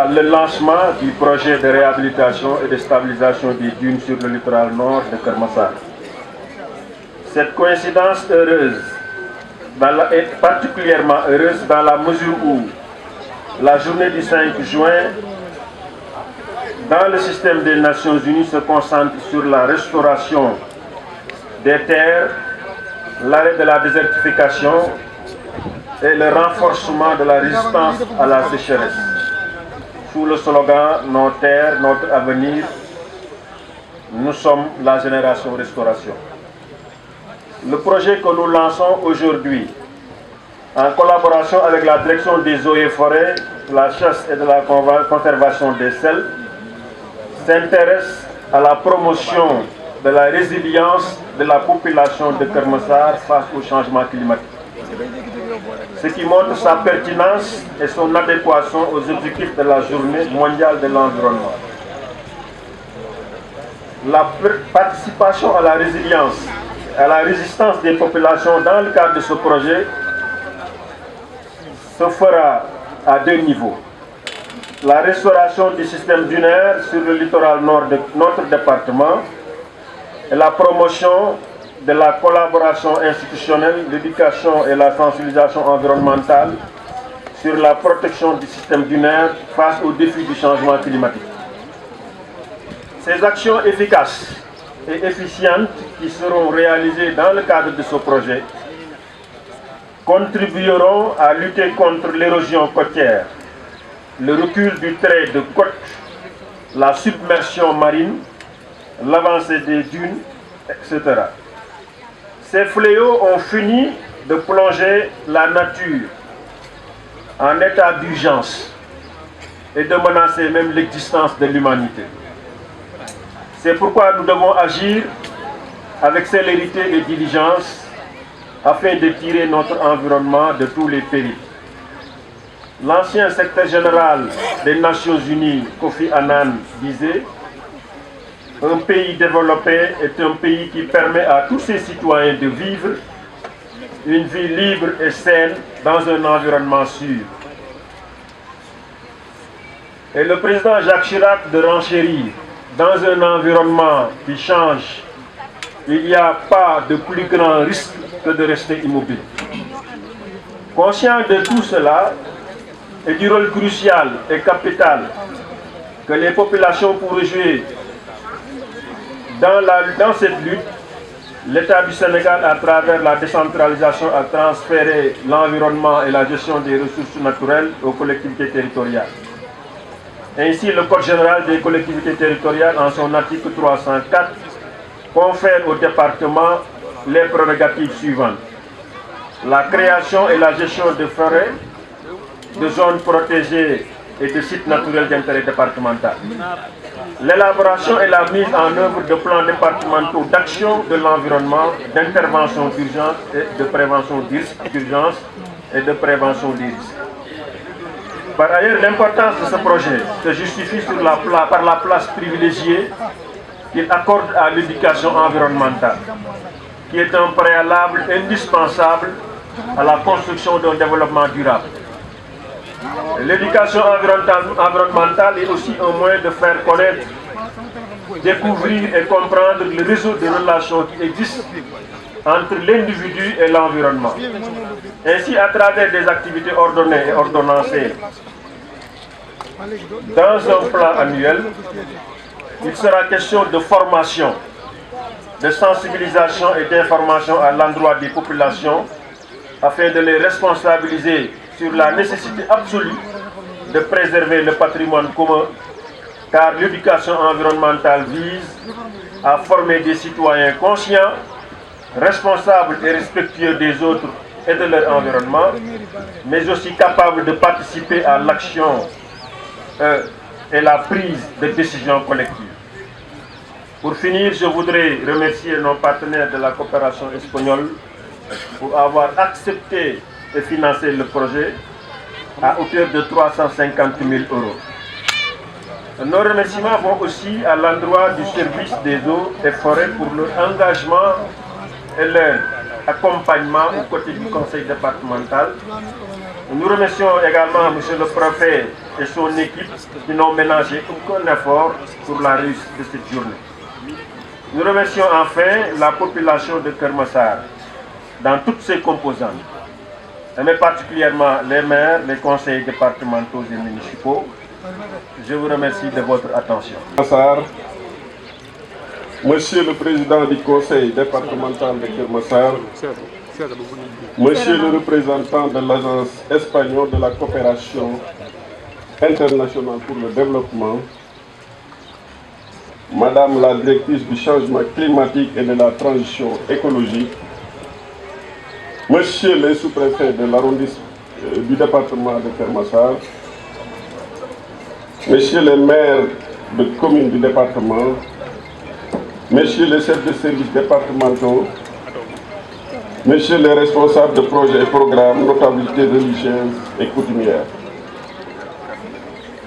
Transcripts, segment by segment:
le lancement du projet de réhabilitation et de stabilisation des dunes sur le littoral nord de Keur Massar. Cette coïncidence heureuse est particulièrement heureuse dans la mesure où la journée du 5 juin, dans le système des Nations Unies, se concentre sur la restauration des terres, l'arrêt de la désertification et le renforcement de la résistance à la sécheresse. Sous le slogan « Nos terres, notre avenir », nous sommes la génération restauration. Le projet que nous lançons aujourd'hui, en collaboration avec la direction des eaux et forêts, la chasse et de la conservation des sels, s'intéresse à la promotion de la résilience de la population de Keur Massar face au changement climatique. Ce qui montre sa pertinence et son adéquation aux objectifs de la Journée mondiale de l'environnement. La participation à la résilience et à la résistance des populations dans le cadre de ce projet se fera à deux niveaux. La restauration du système dunaire sur le littoral nord de notre département et la promotion de la collaboration institutionnelle, l'éducation et la sensibilisation environnementale sur la protection du système dunaire face aux défis du changement climatique. Ces actions efficaces et efficientes qui seront réalisées dans le cadre de ce projet contribueront à lutter contre l'érosion côtière, le recul du trait de côte, la submersion marine, l'avancée des dunes, etc. Ces fléaux ont fini de plonger la nature en état d'urgence et de menacer même l'existence de l'humanité. C'est pourquoi nous devons agir avec célérité et diligence afin de tirer notre environnement de tous les périls. L'ancien secrétaire général des Nations Unies, Kofi Annan, disait « Un pays développé est un pays qui permet à tous ses citoyens de vivre une vie libre et saine dans un environnement sûr. » Et le président Jacques Chirac de renchérir « Dans un environnement qui change, il n'y a pas de plus grand risque que de rester immobile. » Conscient de tout cela et du rôle crucial et capital que les populations pourraient jouer dans cette lutte, l'État du Sénégal, à travers la décentralisation, a transféré l'environnement et la gestion des ressources naturelles aux collectivités territoriales. Ainsi, le Code général des collectivités territoriales, en son article 304, confère au département les prérogatives suivantes. La création et la gestion de forêts, de zones protégées et de sites naturels d'intérêt départemental. L'élaboration et la mise en œuvre de plans départementaux d'action de l'environnement, d'intervention d'urgence et de prévention d'urgence et de prévention des risques. Par ailleurs, l'importance de ce projet se justifie par la place privilégiée qu'il accorde à l'éducation environnementale, qui est un préalable indispensable à la construction d'un développement durable. L'éducation environnementale est aussi un moyen de faire connaître, découvrir et comprendre le réseau de relations qui existe entre l'individu et l'environnement. Ainsi, à travers des activités ordonnées et ordonnancées, dans un plan annuel, il sera question de formation, de sensibilisation et d'information à l'endroit des populations afin de les responsabiliser sur la nécessité absolue de préserver le patrimoine commun, car l'éducation environnementale vise à former des citoyens conscients, responsables et respectueux des autres et de leur environnement, mais aussi capables de participer à l'action et la prise de décisions collectives. Pour finir, je voudrais remercier nos partenaires de la coopération espagnole pour avoir accepté et financé le projet à hauteur de 350 000 €. Nos remerciements vont aussi à l'endroit du service des eaux et forêts pour leur engagement et leur accompagnement aux côtés du conseil départemental. Nous remercions également M. le préfet et son équipe qui n'ont ménagé aucun effort pour la réussite de cette journée. Nous remercions enfin la population de Keur Massar dans toutes ses composantes, mais particulièrement les maires, les conseils départementaux et municipaux. Je vous remercie de votre attention. Massar, Monsieur le Président du Conseil départemental de Keur Massar, Monsieur le représentant de l'Agence espagnole de la coopération internationale pour le développement, Madame la directrice du changement climatique et de la transition écologique, Monsieur le sous-préfet de l'arrondissement du département de Keur Massar, Messieurs les maires de communes du département, Messieurs les chefs de services départementaux, Messieurs les responsables de projets et programmes, notabilités religieuses et coutumières,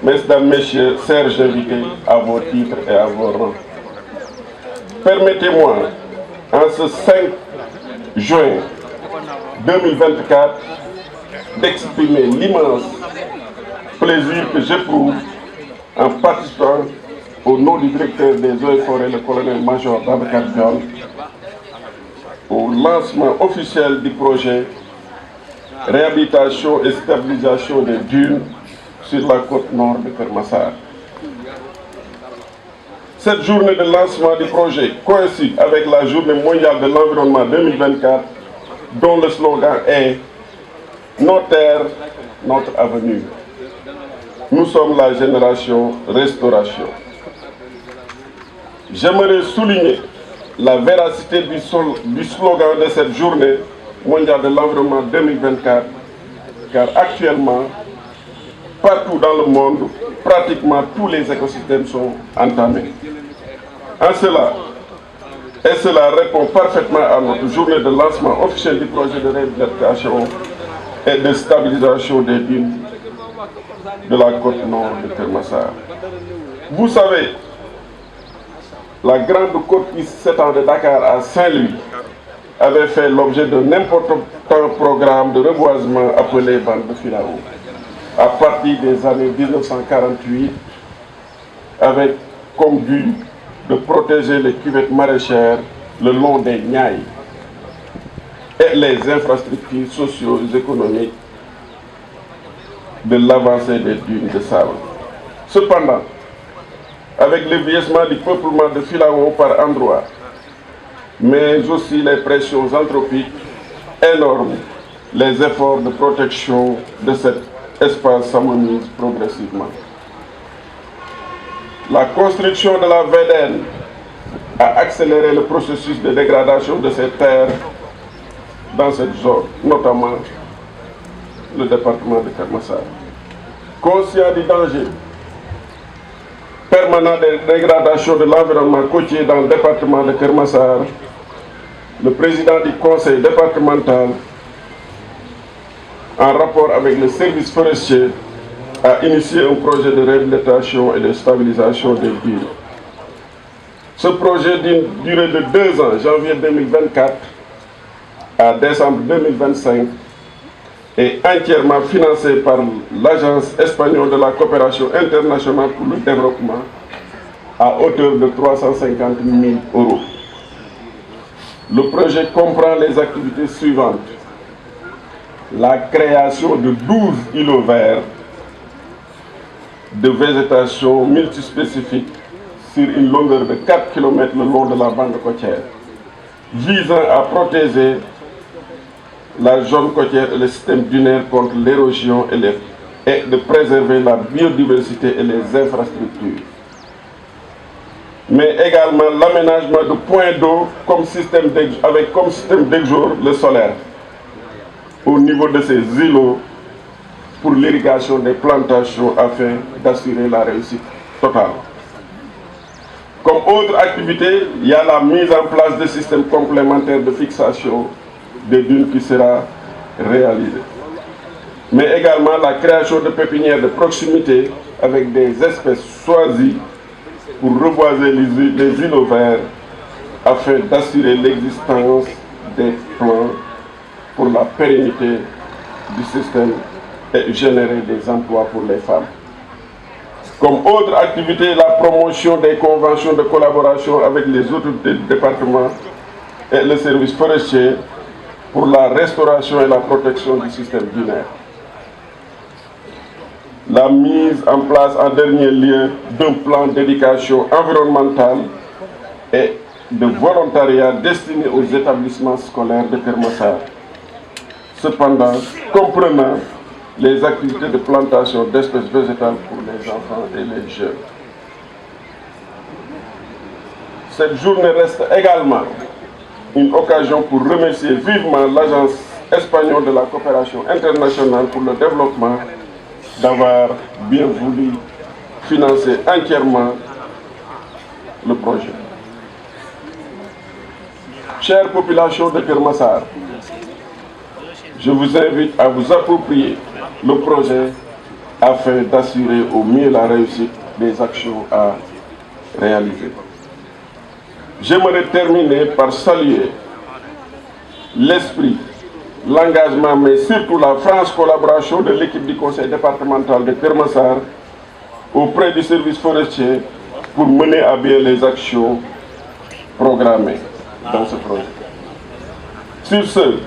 Mesdames, Messieurs, serge invités à vos titres et à vos rangs. Permettez-moi, en ce 5 juin 2024, d'exprimer l'immense plaisir que j'éprouve en participant au nom du directeur des eaux et forêts, le colonel-major Babacar Dione, au lancement officiel du projet réhabilitation et stabilisation des dunes sur la côte nord de Keur Massar. Cette journée de lancement du projet coïncide avec la journée mondiale de l'environnement 2024, dont le slogan est « Nos terres, notre avenir ». Nous sommes la génération restauration. J'aimerais souligner la véracité du slogan de cette journée mondiale de l'environnement 2024, car actuellement, partout dans le monde, pratiquement tous les écosystèmes sont entamés. Cela répond parfaitement à notre journée de lancement officiel du projet de réhabilitation et de stabilisation des dunes de la côte nord de Keur Massar. Vous savez, la grande côte qui s'étend de Dakar à Saint-Louis avait fait l'objet d'un important programme de reboisement appelé bande de filao à partir des années 1948, avec comme but de protéger les cuvettes maraîchères le long des Niayes et les infrastructures socio-économiques de l'avancée des dunes de sable. Cependant, avec le vieillissement du peuplement de filao par endroits, mais aussi les pressions anthropiques énormes, les efforts de protection de cet espace s'amenuisent progressivement. La construction de la VDN a accéléré le processus de dégradation de ces terres dans cette zone, notamment le département de Keur Massar. Conscient du danger permanent de dégradation de l'environnement côtier dans le département de Keur Massar, le président du conseil départemental, en rapport avec le service forestier, a initié un projet de réhabilitation et de stabilisation des dunes. Ce projet d'une durée de 2 ans, janvier 2024 à décembre 2025, est entièrement financé par l'Agence espagnole de la coopération internationale pour le développement à hauteur de 350 000 €. Le projet comprend les activités suivantes: la création de 12 îlots verts de végétation multispécifique sur une longueur de 4 km le long de la bande côtière, visant à protéger la zone côtière et le système dunaire contre l'érosion et de préserver la biodiversité et les infrastructures. Mais également l'aménagement de points d'eau avec comme système d'exor le solaire au niveau de ces îlots pour l'irrigation des plantations afin d'assurer la réussite totale. Comme autre activité, il y a la mise en place de systèmes complémentaires de fixation des dunes qui sera réalisée. Mais également la création de pépinières de proximité avec des espèces choisies pour reboiser les îlots verts afin d'assurer l'existence des plants pour la pérennité du système et générer des emplois pour les femmes. Comme autre activité, la promotion des conventions de collaboration avec les autorités du département et le service forestier pour la restauration et la protection du système dunaire. La mise en place en dernier lieu d'un plan d'éducation environnementale et de volontariat destiné aux établissements scolaires de Keur Massar. Cependant, comprenant les activités de plantation d'espèces végétales pour les enfants et les jeunes. Cette journée reste également une occasion pour remercier vivement l'Agence espagnole de la coopération internationale pour le développement d'avoir bien voulu financer entièrement le projet. Chère population de Keur Massar, je vous invite à vous approprier le projet afin d'assurer au mieux la réussite des actions à réaliser. J'aimerais terminer par saluer l'esprit, l'engagement, mais surtout la franche collaboration de l'équipe du conseil départemental de Keur Massar auprès du service forestier pour mener à bien les actions programmées dans ce projet. Sur ce,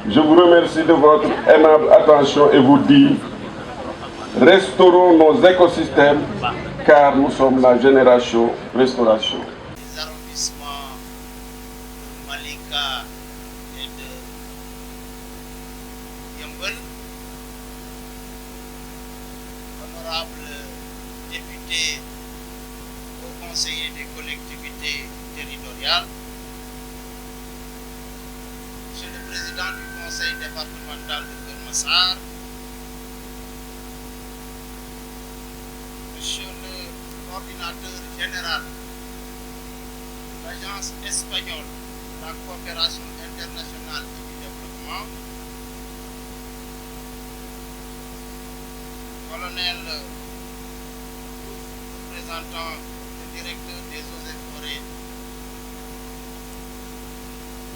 je vous remercie de votre aimable attention et vous dis, restaurons nos écosystèmes car nous sommes la génération restauration. Les arrondissements de Malika et de Yeumbeul, honorables députés au conseiller des collectivités territoriales, Monsieur le Président du Conseil départemental de Keur Massar, Monsieur le Coordinateur général de l'Agence espagnole de la coopération internationale et du développement, Colonel représentant le directeur des eaux et forêts,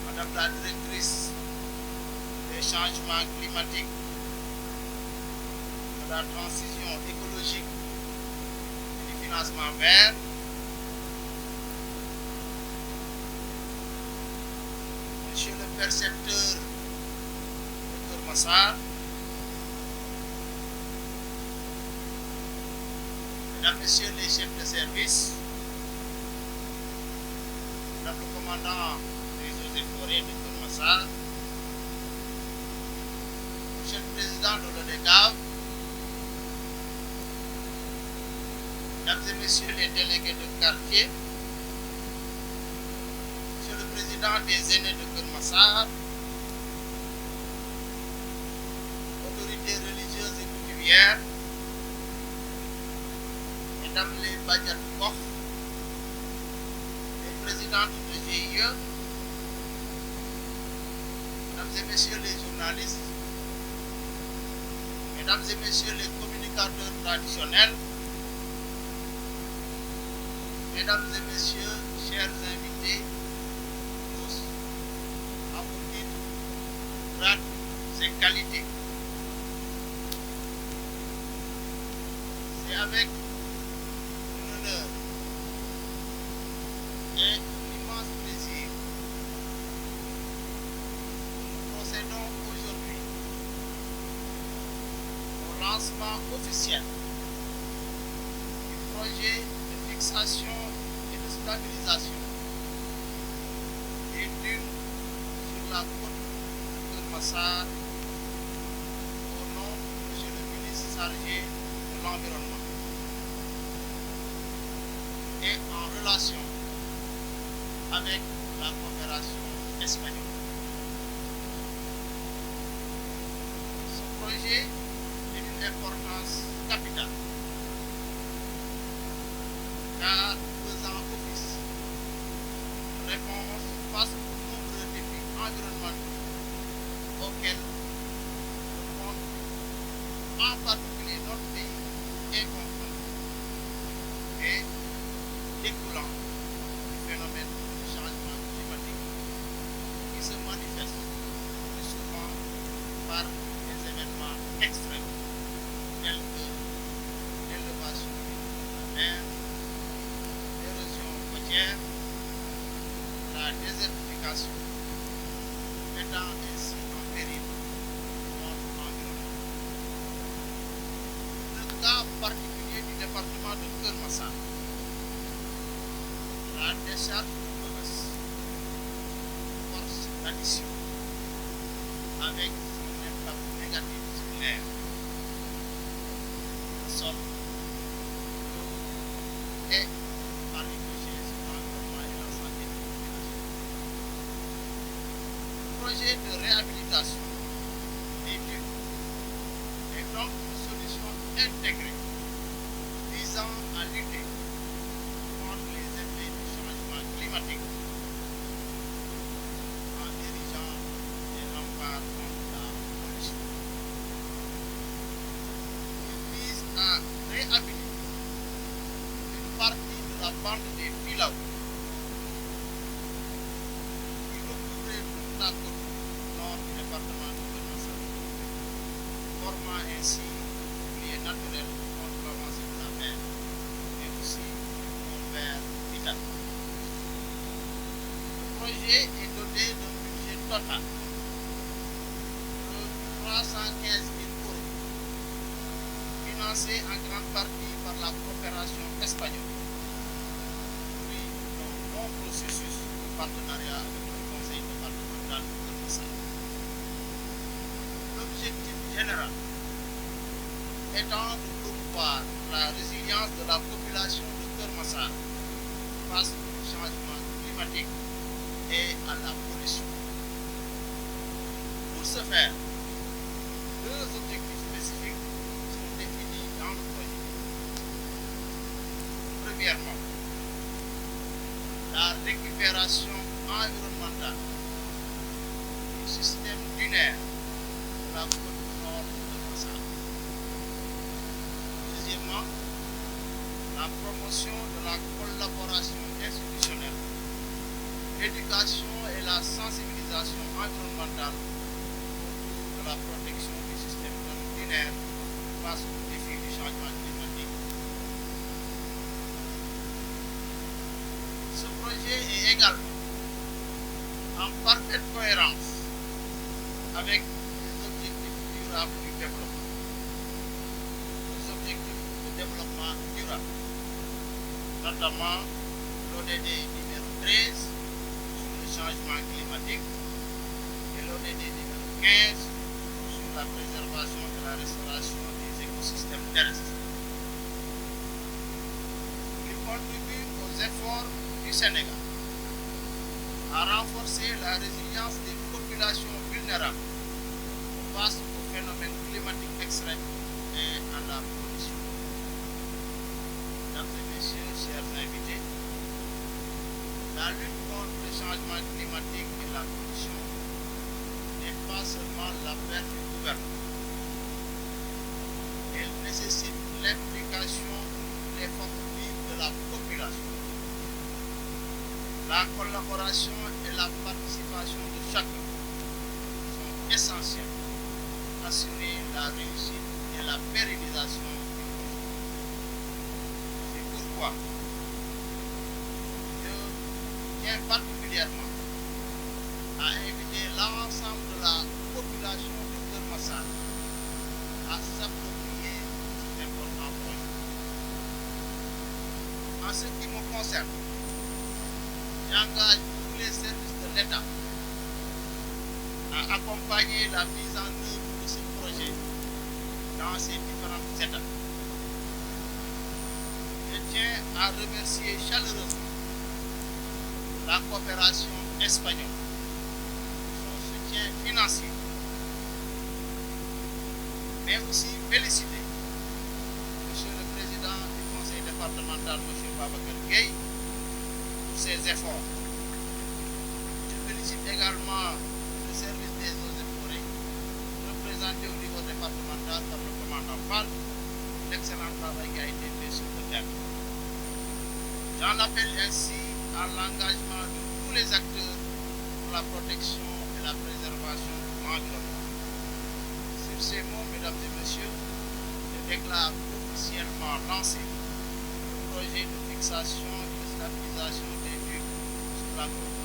Madame la directrice des changements climatiques, de la transition écologique et du financement vert, Monsieur le percepteur de Keur Massar, Mesdames, Messieurs les chefs de service, Madame le commandant des eaux et forêts de Keur Massar, Monsieur le président de l'ODCAV, Mesdames et Messieurs les délégués de quartier, Monsieur le président des aînés de Keur Massar, autorités religieuses et coutumières, Mesdames les Badiat Gox, les présidentes de GIE, Mesdames et Messieurs les journalistes, Mesdames et Messieurs les communicateurs traditionnels, Mesdames et Messieurs, chers invités, tous, à vos titres, grades et qualités. C'est avec un honneur et un immense plaisir que nous procédons aujourd'hui au lancement officiel du projet de fixation et de stabilisation des dunes sur la côte de Keur Massar au nom de M. le ministre chargé de l'Environnement et en relation avec la coopération espagnole. Ce projet est d'une importance capitale car faisant office de réponse face aux nombreux défis environnementaux auxquels le monde, en particulier notre pays, est confronté et découlant du phénomène du changement climatique qui se manifeste plus souvent par des événements extrêmes tels que l'élevation navigation, mettant ainsi en péril notre environnement. Le cas particulier du département de Keur Massar, la décharge de Rebeuss force l'addition avec son impact négatif sur l'air, le sol, l'eau et par ricochet sur l'environnement et la santé des populations. Le projet de réhabilitation des lieux est donc une solution intégrée visant à lutter contre les effets du changement climatique en dirigeant les remparts contre la pollution. Il vise à réhabiliter une partie de la bande des Filaos qui recouvrait toute la côte nord du département de Keur Massar, formant ainsi un bouclier naturel contre l'avancée de la mer, mais aussi un vert vital. Le projet est doté d'un budget total de 315 000 euros, financé en grande partie par la coopération espagnole, puis un bon processus de partenariat avec le conseil départemental de Keur Massar. L'objectif général étant de promouvoir la résilience de la population de Keur Massar face au changement climatique et à la pollution. Pour ce faire, deux objectifs spécifiques sont définis dans le projet. Premièrement, la récupération environnementale du système dunaire de la côte nord de Keur Massar. Deuxièmement, la promotion de la collaboration institutionnelle, l'éducation et la sensibilisation environnementale autour de la protection du système dunaire face aux défis du changement climatique. Ce projet est également en parfaite cohérence avec les objectifs durables du développement. Les objectifs de développement durable, notamment l'ODD numéro 13 sur le changement climatique et l'ODD numéro 15 sur la préservation et la restauration des écosystèmes terrestres. Il contribue aux efforts du Sénégal à renforcer la résilience des populations vulnérables face aux phénomènes climatiques extrêmes et à la pollution. Mesdames et messieurs, chers invités, la lutte contre le changement climatique et la pollution n'est pas seulement l'affaire du gouvernement. Elle nécessite l'implication des forces vives de la population. La collaboration et la participation de chacun sont essentielles pour assurer la réussite et la pérennisation du projet. C'est pourquoi je tiens particulièrement à inviter l'ensemble de la population de Keur Massar à s'approprier cet important projet. En ce qui me concerne, j'engage tous les services de l'État à accompagner la mise en œuvre de ce projet dans ses différentes étapes. Je tiens à remercier chaleureusement la coopération espagnole pour son soutien financier, mais aussi féliciter Monsieur le Président du Conseil départemental, M. Babacar Gueye, pour ses efforts. Je félicite également le service des eaux et forêts, représenté au niveau départemental par le commandant Fall, pour l'excellent travail qui a été fait sur le terrain. J'en appelle ainsi à l'engagement de tous les acteurs pour la protection et la préservation de l'environnement. Sur ces mots, mesdames et messieurs, je déclare officiellement lancé le projet de fixation et de stabilisation des lieux sur la côte